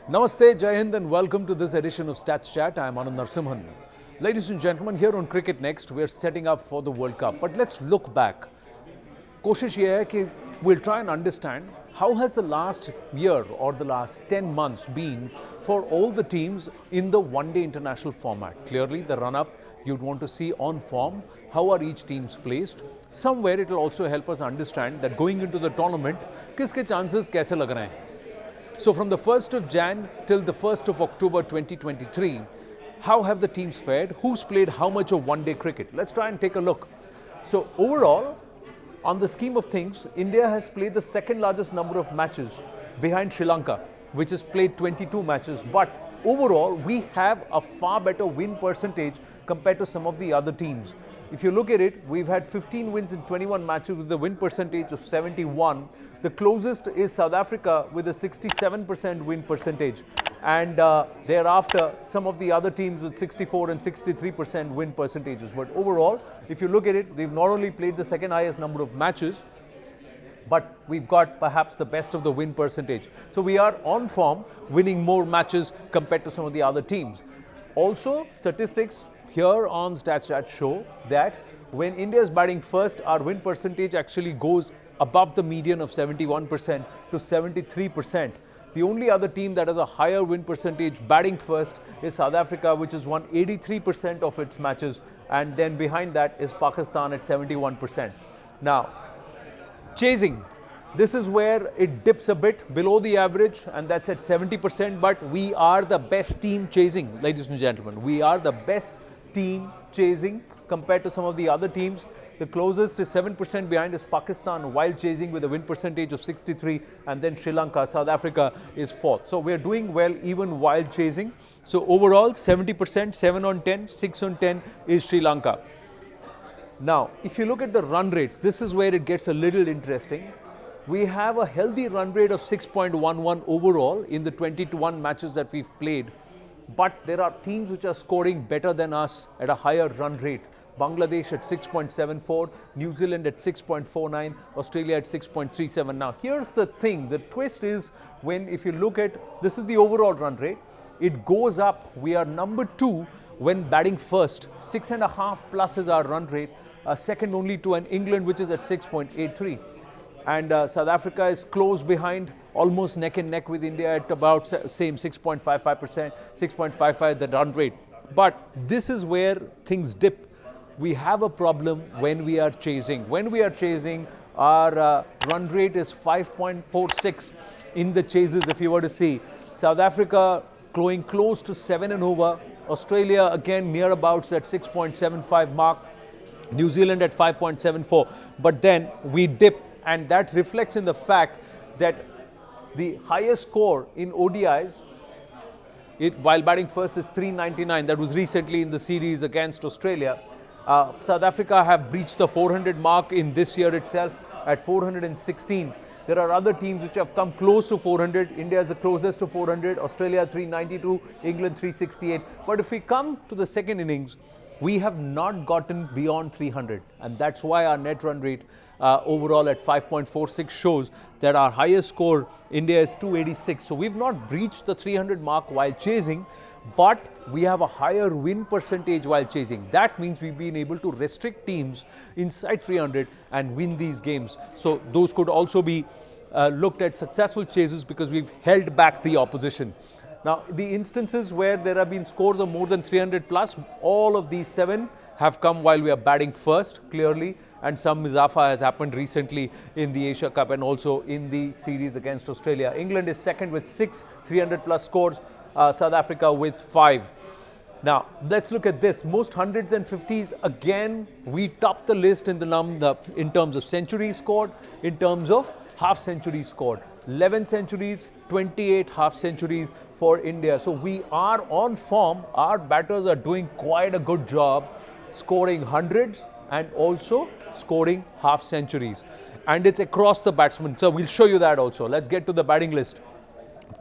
Namaste, Jai Hind, and welcome to this edition of Statschat. I am Anand Narasimhan. Ladies and gentlemen, here on CricketNext, we are setting up for the World Cup. But let's look back. कोशिश ये है कि we'll try and understand how has the last year or the last 10 months been for all the teams in the one-day international format. Clearly, the run-up you'd want to see on form. How are each teams placed? Somewhere it will also help us understand that going into the tournament, किसके chances कैसे लग रहे हैं. So from the 1st of Jan till the 1st of October 2023, how have the teams fared? Who's played how much of one-day cricket? Let's try and take a look. So overall, on the scheme of things, India has played the second largest number of matches behind Sri Lanka, which has played 22 matches. But overall, we have a far better win percentage compared to some of the other teams. If you look at it, we've had 15 wins in 21 matches with a win percentage of 71. The closest is South Africa with a 67% win percentage. And thereafter, some of the other teams with 64 and 63% win percentages. But overall, if you look at it, we've not only played the second highest number of matches, but we've got perhaps the best of the win percentage. So we are on form, winning more matches compared to some of the other teams. Also, statistics here on Statschat show that when India is batting first, our win percentage actually goes above the median of 71% to 73%. The only other team that has a higher win percentage batting first is South Africa, which has won 83% of its matches, and then behind that is Pakistan at 71%. Now, chasing. This is where it dips a bit below the average, and that's at 70%, but we are the best team chasing, ladies and gentlemen. We are the best team chasing compared to some of the other teams. The closest is 7% behind is Pakistan while chasing with a win percentage of 63, and then Sri Lanka. South Africa is fourth. So we're doing well even while chasing. So overall 70%, 7 on 10, 6 on 10 is Sri Lanka. Now, if you look at the run rates, this is where it gets a little interesting. We have a healthy run rate of 6.11 overall in the 21 matches that we've played. But there are teams which are scoring better than us at a higher run rate. Bangladesh at 6.74, New Zealand at 6.49, Australia at 6.37. Now, here's the thing. The twist is when, if you look at, this is the overall run rate, it goes up. We are number 2 when batting first. 6.5 plus is our run rate. Second only to an England, which is at 6.83. And South Africa is close behind, almost neck and neck with India at about same 6.55%, 6.55 the run rate. But this is where things dip. We have a problem when we are chasing. When we are chasing, our run rate is 5.46 in the chases. If you were to see South Africa going close to 7 and over, Australia again near abouts at 6.75 mark, New Zealand at 5.74. But then we dip, and that reflects in the fact that the highest score in ODIs while batting first is 399. That was recently in the series against Australia. South Africa have breached the 400 mark in this year itself at 416. There are other teams which have come close to 400. India is the closest to 400. Australia 392. England 368. But if we come to the second innings, we have not gotten beyond 300. And that's why our net run rate overall at 5.46 shows that our highest score, India, is 286. So we've not breached the 300 mark while chasing, but we have a higher win percentage while chasing. That means we've been able to restrict teams inside 300 and win these games. So those could also be looked at successful chases because we've held back the opposition. Now, the instances where there have been scores of more than 300 plus, all of these 7 have come while we are batting first, clearly, and some Mizafa has happened recently in the Asia Cup and also in the series against Australia. England is second with 6 300 plus scores, South Africa with 5. Now, let's look at this. Most hundreds and 50s, again, we top the list in in terms of centuries scored, in terms of half centuries scored. 11 centuries, 28 half centuries for India. So we are on form. Our batters are doing quite a good job scoring hundreds and also scoring half centuries. And it's across the batsmen. So we'll show you that also. Let's get to the batting list.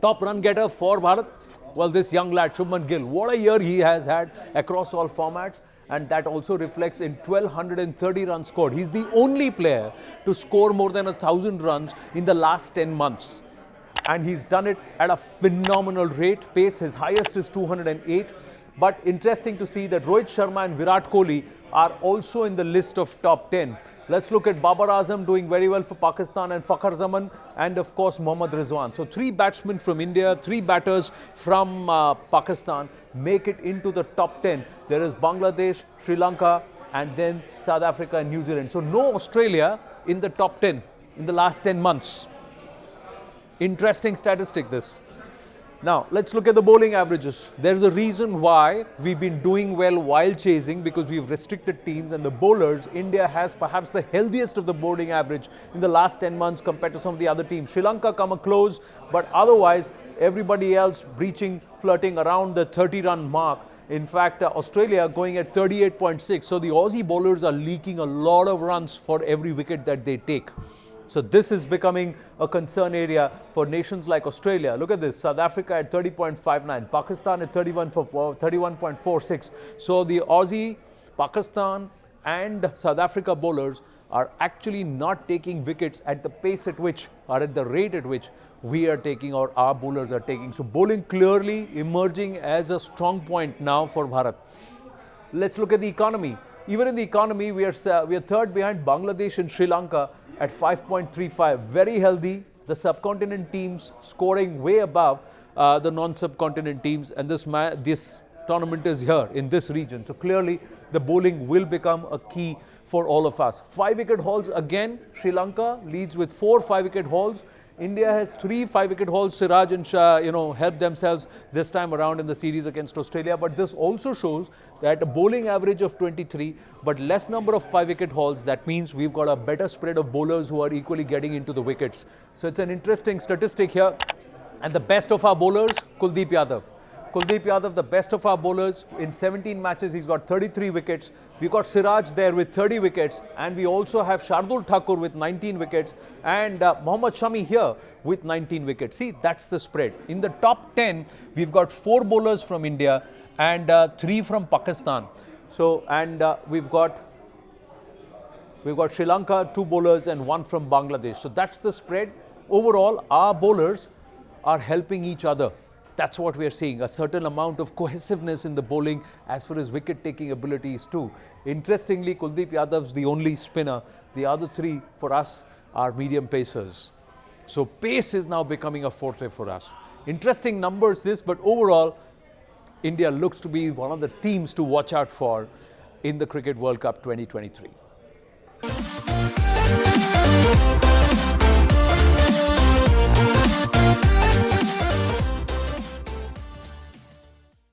Top run getter for Bharat, well, this young lad, Shubman Gill. What a year he has had across all formats. And that also reflects in 1,230 runs scored. He's the only player to score more than 1,000 runs in the last 10 months. and he's done it at a phenomenal rate. Pace, his highest is 208. But interesting to see that Rohit Sharma and Virat Kohli are also in the list of top 10. Let's look at Babar Azam doing very well for Pakistan, and Fakhar Zaman, and of course Mohammad Rizwan. So 3 batsmen from India, 3 batters from Pakistan make it into the top 10. There is Bangladesh, Sri Lanka, and then South Africa and New Zealand. So no Australia in the top 10 in the last 10 months. Interesting statistic this. Now, let's look at the bowling averages. There's a reason why we've been doing well while chasing, because we've restricted teams, and the bowlers, India has perhaps the healthiest of the bowling average in the last 10 months compared to some of the other teams. Sri Lanka come a close, but otherwise, everybody else breaching, flirting around the 30-run mark. In fact, Australia going at 38.6. So the Aussie bowlers are leaking a lot of runs for every wicket that they take. So this is becoming a concern area for nations like Australia. Look at this, South Africa at 30.59, Pakistan at 31.46. So the Aussie, Pakistan and South Africa bowlers are actually not taking wickets at the pace at which, or at the rate at which we are taking, or our bowlers are taking. So bowling clearly emerging as a strong point now for Bharat. Let's look at the economy. Even in the economy, we are third behind Bangladesh and Sri Lanka at 5.35. Very healthy. The subcontinent teams scoring way above the non-subcontinent teams, and this tournament is here in this region. So clearly the bowling will become a key for all of us. 5-wicket hauls again. Sri Lanka leads with 4 5-wicket hauls. India has 3 5-wicket hauls. Siraj and Shah, helped themselves this time around in the series against Australia. But this also shows that a bowling average of 23, but less number of 5-wicket hauls. That means we've got a better spread of bowlers who are equally getting into the wickets. So it's an interesting statistic here. And the best of our bowlers, Kuldeep Yadav. Kuldeep Yadav, the best of our bowlers. In 17 matches, he's got 33 wickets. We've got Siraj there with 30 wickets. And we also have Shardul Thakur with 19 wickets. And Mohammad Shami here with 19 wickets. See, that's the spread. In the top 10, we've got 4 bowlers from India and 3 from Pakistan. So, and we've got Sri Lanka, 2 bowlers and 1 from Bangladesh. So that's the spread. Overall, our bowlers are helping each other. That's what we are seeing, a certain amount of cohesiveness in the bowling as far as wicket-taking abilities too. Interestingly, Kuldeep Yadav's the only spinner. The other 3 for us are medium pacers. So pace is now becoming a forte for us. Interesting numbers this, but overall, India looks to be one of the teams to watch out for in the Cricket World Cup 2023.